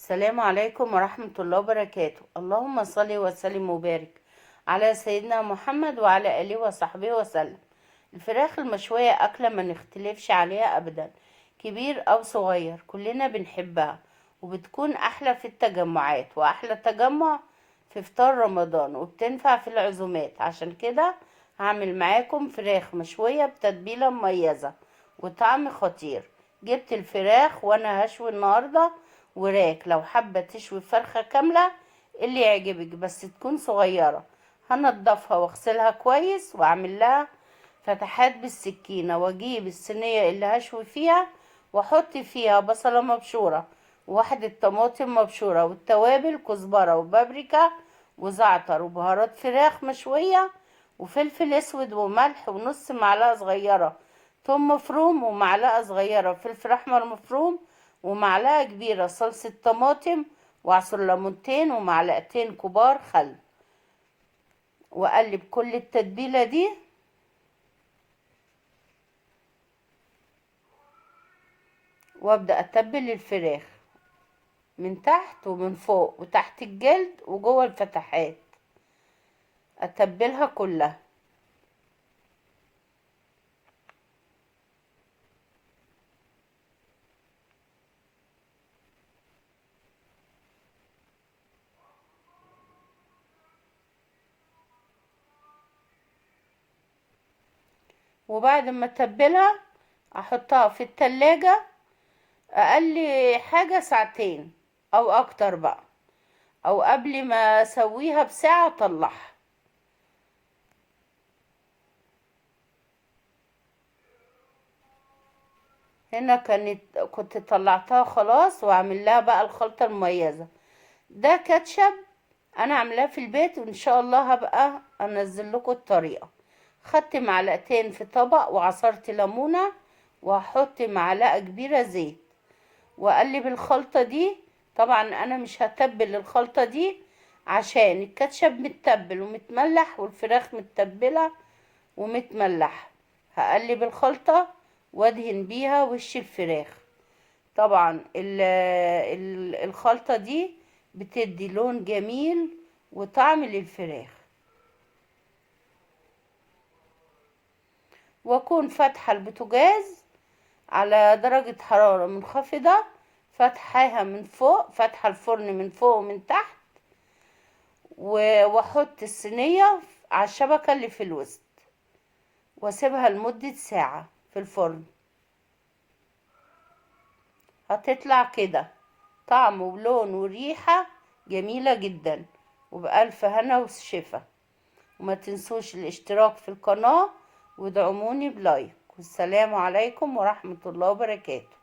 السلام عليكم ورحمة الله وبركاته. اللهم صل وسلم وبارك على سيدنا محمد وعلى آله وصحبه وسلم. الفراخ المشوية أكلة ما نختلفش عليها أبدا، كبير أو صغير كلنا بنحبها، وبتكون أحلى في التجمعات، وأحلى تجمع في فطار رمضان، وبتنفع في العزومات. عشان كده هعمل معاكم فراخ مشوية بتتبيلة مميزة وطعم خطير. جبت الفراخ وانا هشوي النهاردة وراك. لو حابة تشوي فرخة كاملة اللي يعجبك، بس تكون صغيرة. هنضفها واغسلها كويس واعمل لها فتحات بالسكينة، واجيب الصينية اللي هشوي فيها واحط فيها بصلة مبشورة وواحدة طماطم مبشورة والتوابل كزبرة وبابريكا وزعتر وبهارات فراخ مشوية وفلفل اسود وملح ونص معلقة صغيرة ثوم مفروم ومعلقة صغيرة فلفل احمر مفروم ومعلقة كبيرة صلصة طماطم وعصر ليمونتين ومعلقتين كبار خل. واقلب كل التتبيلة دي وابدأ اتبل الفراخ من تحت ومن فوق وتحت الجلد وجوه الفتحات، اتبلها كلها. وبعد ما اتبلها احطها في التلاجة اقل حاجة ساعتين او اكتر بقى، او قبل ما اسويها بساعة اطلعها. هنا كنت طلعتها خلاص، واعمل لها بقى الخلطة المميزة. ده كاتشب انا عاملاه في البيت، وان شاء الله هبقى انزل لكم الطريقة. خدت معلقتين في طبق وعصرت ليمونة، وهحط معلقة كبيرة زيت واقلب الخلطة دي. طبعا انا مش هتبل الخلطة دي عشان الكاتشب متبل ومتملح والفراخ متبلة ومتملح. هقلب الخلطة وادهن بيها وش الفراخ. طبعا الخلطة دي بتدي لون جميل وطعم للفراخ. واكون فاتحة البوتاجاز على درجة حرارة منخفضة، فاتحاها من فوق، فاتحة الفرن من فوق ومن تحت، واحط الصينية على الشبكة اللي في الوسط واسيبها لمدة ساعة في الفرن. هتطلع كده طعم ولون وريحة جميلة جدا، وبألف هنا وشفا. وما تنسوش الاشتراك في القناة وادعموني بلايك. والسلام عليكم ورحمة الله وبركاته.